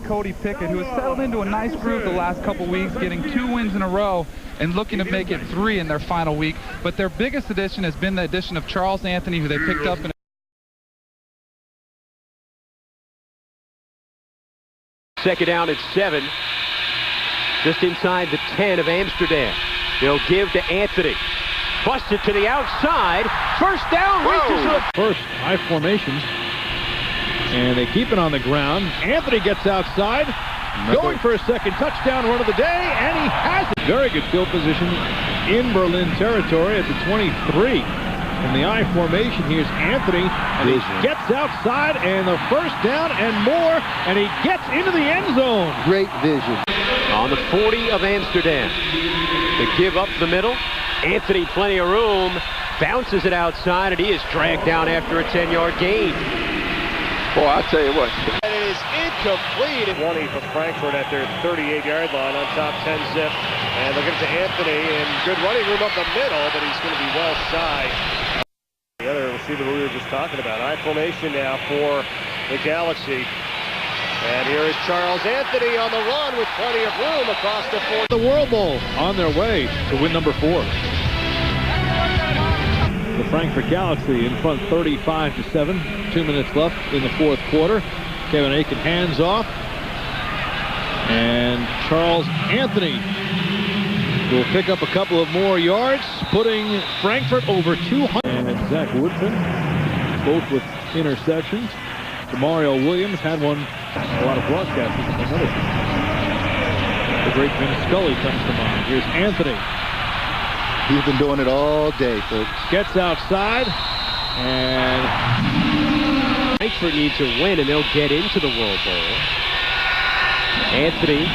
Cody Pickett, who has settled into a nice groove the last couple weeks, getting 2 wins in a row and looking to make it 3 in their final week. But their biggest addition has been the addition of Charles Anthony, who they picked up in second down at 7, just inside the 10 of Amsterdam. They'll give to Anthony. Busted to the outside. First down. Reaches the first high formations. And they keep it on the ground. Anthony gets outside. Going for a second touchdown run of the day. And he has it. Very good field position in Berlin territory at the 23. In the I formation, here's Anthony, and he gets outside, and the first down and more, and he gets into the end zone. Great vision. On the 40 of Amsterdam. They give up the middle. Anthony, plenty of room, bounces it outside, and he is dragged down after a 10-yard gain. Boy, I'll tell you what. And it is incomplete. 20 for Frankfurt at their 38-yard line on top 10 zip. And they'll give it to Anthony, and good running room up the middle, but he's going to be well shy. The other receiver we were just talking about. I formation now for the Galaxy. And here is Charles Anthony on the run with plenty of room across the 40. The World Bowl on their way to win number 4. The Frankfurt Galaxy in front 35-7. 2 minutes left in the fourth quarter. Kevin Aiken hands off. And Charles Anthony will pick up a couple of more yards, putting Frankfurt over 200. And Zach Woodson, both with interceptions. Demario Williams had one. A lot of broadcasters. Another. The great Vin Scully comes to mind. Here's Anthony. He's been doing it all day, folks. Gets outside, and Frankfurt needs a win, and they'll get into the World Bowl. Anthony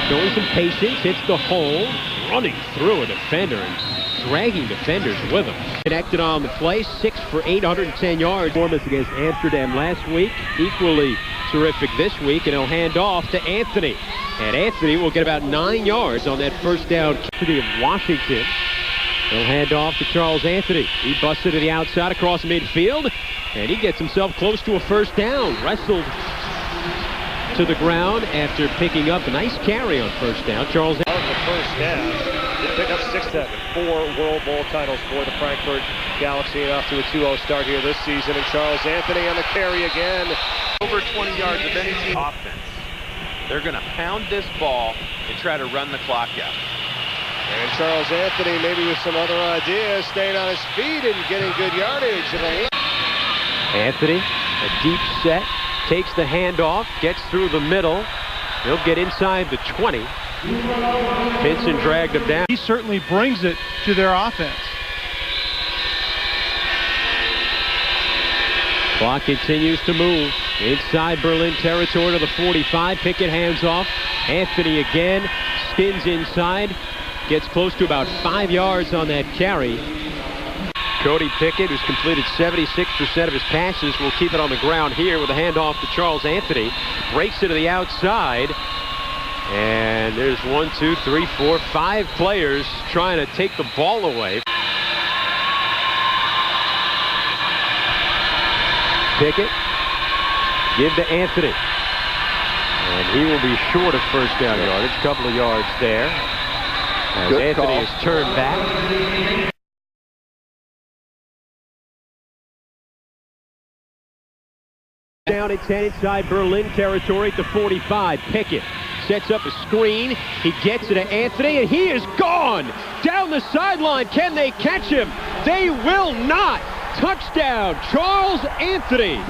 showing some patience, hits the hole, running through a defender and dragging defenders with him. Connected on the play, 6 for 810 yards. Performance against Amsterdam last week, equally terrific this week, and he'll hand off to Anthony. And Anthony will get about 9 yards on that first down. City of Washington. He'll hand off to Charles Anthony. He busted to the outside across midfield, and he gets himself close to a first down. Wrestled to the ground after picking up a nice carry on first down. Charles On the first down, they pick up 6-7. 4 World Bowl titles for the Frankfurt Galaxy, and off to a 2-0 start here this season. And Charles Anthony on the carry again. Over 20 yards of any team offense. They're going to pound this ball and try to run the clock out. And Charles Anthony, maybe with some other ideas, staying on his feet and getting good yardage. Anthony, a deep set, takes the handoff, gets through the middle. He'll get inside the 20. Pinson dragged him down. He certainly brings it to their offense. Clock continues to move. Inside Berlin territory to the 45. Pickett hands off. Anthony again spins inside. Gets close to about 5 yards on that carry. Cody Pickett, who's completed 76% of his passes, will keep it on the ground here with a handoff to Charles Anthony. Breaks it to the outside. And there's 1, 2, 3, 4, 5 players trying to take the ball away. Pickett, give to Anthony. And he will be short of first down yardage. A couple of yards there. As Good Anthony call. is turned back. Down at 10 inside Berlin territory at the 45. Pickett sets up a screen. He gets it to Anthony, and he is gone down the sideline. Can they catch him? They will not. Touchdown, Charles Anthony.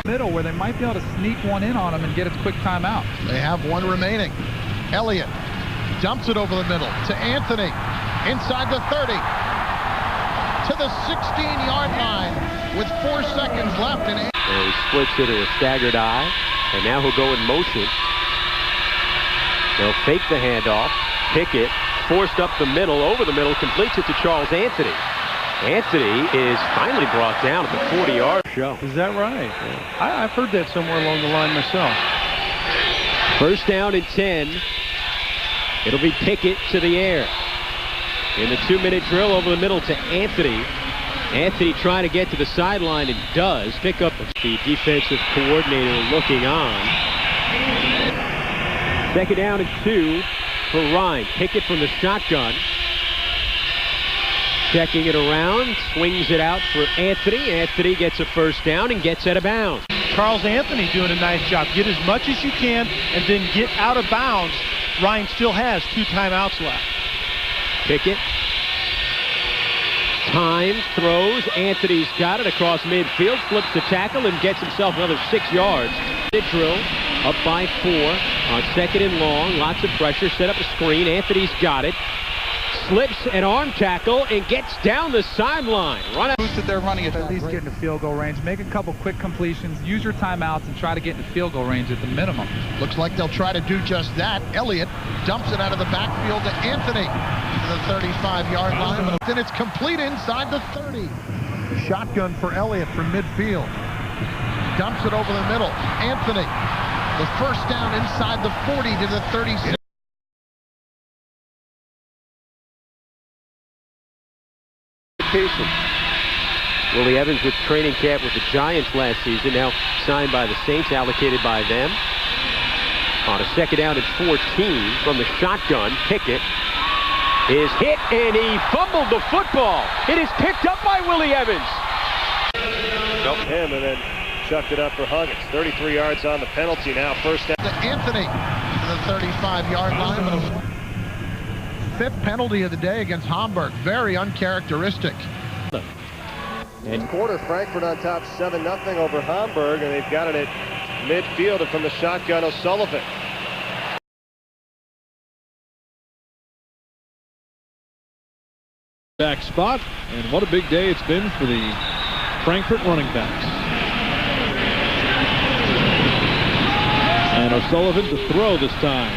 middle where they might be able to sneak one in on him and get a quick timeout. They have one remaining. Elliott dumps it over the middle to Anthony inside the 30 to the 16-yard line with 4 seconds left. And he splits it to a staggered eye, and now he'll go in motion. They'll fake the handoff. Pickett forced up the middle, over the middle, completes it to Charles Anthony. Anthony is finally brought down at the 40-yard show. Is that right? Yeah. I've heard that somewhere along the line myself. First down and 10. It'll be Pickett to the air. In the 2-minute drill over the middle to Anthony. Anthony trying to get to the sideline and does pick up the defensive coordinator looking on. Second down and 2 for Ryan. Pickett from the shotgun. Checking it around, swings it out for Anthony. Anthony gets a first down and gets out of bounds. Charles Anthony doing a nice job. Get as much as you can and then get out of bounds. Ryan still has 2 timeouts left. Pickett. Times, throws. Anthony's got it across midfield, flips the tackle and gets himself another 6 yards. Drill up by 4 on second and long. Lots of pressure, set up a screen. Anthony's got it. Slips an arm tackle and gets down the sideline. Run out. Boosted their running at least get into field goal range. Make a couple quick completions. Use your timeouts and try to get into field goal range at the minimum. Looks like they'll try to do just that. Elliott dumps it out of the backfield to Anthony to the 35-yard line. Then it's complete inside the 30. Shotgun for Elliott from midfield. Dumps it over the middle. Anthony, the first down inside the 40 to the 36. Willie Evans with training camp with the Giants last season, now signed by the Saints, allocated by them. On a second down and 14 from the shotgun, Pickett is hit and he fumbled the football. It is picked up by Willie Evans. Him and then chucked it up for Huggins. 33 yards on the penalty now. First down. To Anthony to the 35-yard line. 5th penalty of the day against Hamburg. Very uncharacteristic. And quarter, Frankfurt on top 7-0 over Hamburg, and they've got it at midfield and from the shotgun, O'Sullivan. Back spot, and what a big day it's been for the Frankfurt running backs. And O'Sullivan to throw this time.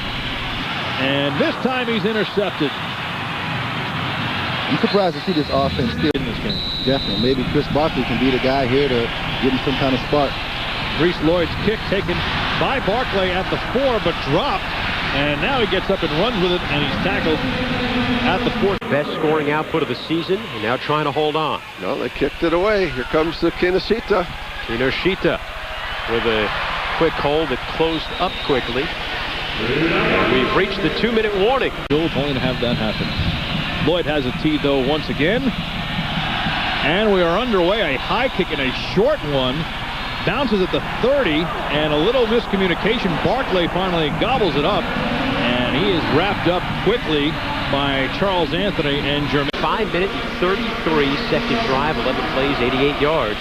And this time he's intercepted. I'm surprised to see this offense still In this game. Definitely. Maybe Chris Barkley can be the guy here to give him some kind of spark. Reese Lloyd's kick taken by Barkley at the 4, but dropped. And now he gets up and runs with it, and he's tackled at the 4. Best scoring output of the season, and now trying to hold on. No, they kicked it away. Here comes the Kinoshita. Kinoshita with a quick hold that closed up quickly. We've reached the 2-minute warning. Bills only to have that happen. Lloyd has a tee, though, once again. And we are underway. A high kick and a short one. Bounces at the 30, and a little miscommunication. Barkley finally gobbles it up, and he is wrapped up quickly by Charles Anthony and Jermaine. 5-minute and 33-second drive, 11 plays, 88 yards.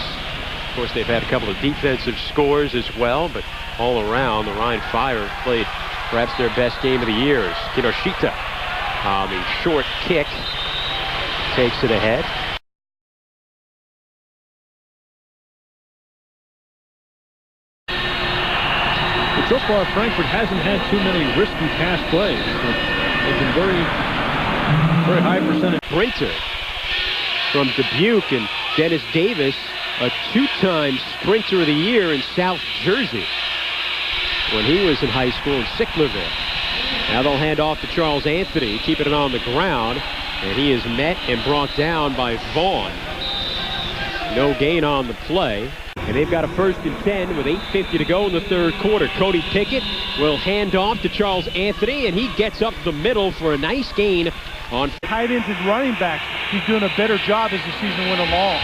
Of course, they've had a couple of defensive scores as well, but all around, the Rhein Fire played perhaps their best game of the year. Kinoshita on the short kick takes it ahead. But so far, Frankfurt hasn't had too many risky pass plays. They've been very high percentage. Sprinter from Dubuque, and Dennis Davis, a 2-time Sprinter of the Year in South Jersey when he was in high school in Sicklerville. Now they'll hand off to Charles Anthony, keeping it on the ground, and he is met and brought down by Vaughn. No gain on the play. And they've got a 1st and 10 with 8:50 to go in the 3rd quarter. Cody Pickett will hand off to Charles Anthony, and he gets up the middle for a nice gain on Tight ends and running backs. He's doing a better job as the season went along.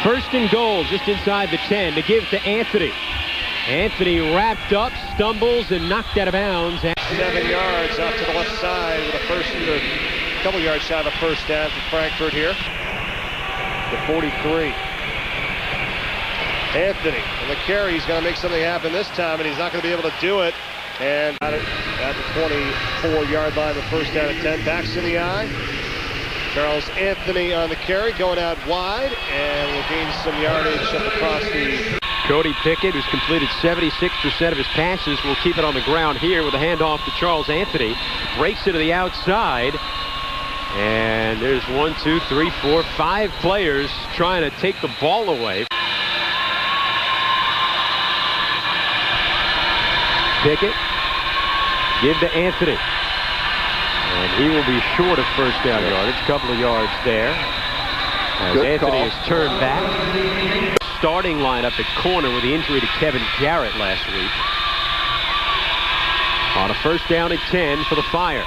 1st and goal just inside the 10 to give to Anthony. Anthony wrapped up, stumbles, and knocked out of bounds. 7 yards off to the left side with a couple yards shy of a first down for Frankfurt here. The 43. Anthony on the carry. He's going to make something happen this time, and he's not going to be able to do it. And at the 24-yard line, the first down at 10. Backs in the eye. Charles Anthony on the carry, going out wide, and will gain some yardage up across the... Cody Pickett, who's completed 76% of his passes, will keep it on the ground here with a handoff to Charles Anthony. Breaks it to the outside. And there's 1, 2, 3, 4, 5 players trying to take the ball away. Pickett, give to Anthony. And he will be short of first down yardage. A couple of yards there. As Good Anthony call. is turned back. Starting lineup at corner with the injury to Kevin Garrett last week. On a first down and 10 for the Fire.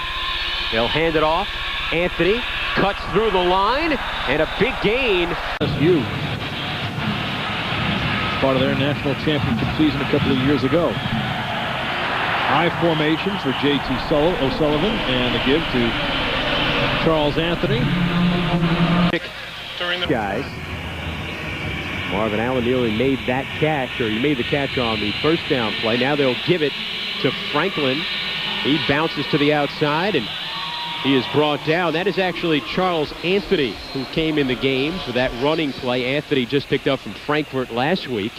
They'll hand it off. Anthony cuts through the line, and a big gain. SU. Part of their national championship season a couple of years ago. High formation for J.T. O'Sullivan, and a give to Charles Anthony. Guys. Marvin Allen nearly made that catch, or he made the catch on the first down play. Now they'll give it to Franklin. He bounces to the outside, and he is brought down. That is actually Charles Anthony who came in the game for that running play. Anthony just picked up from Frankfurt last week.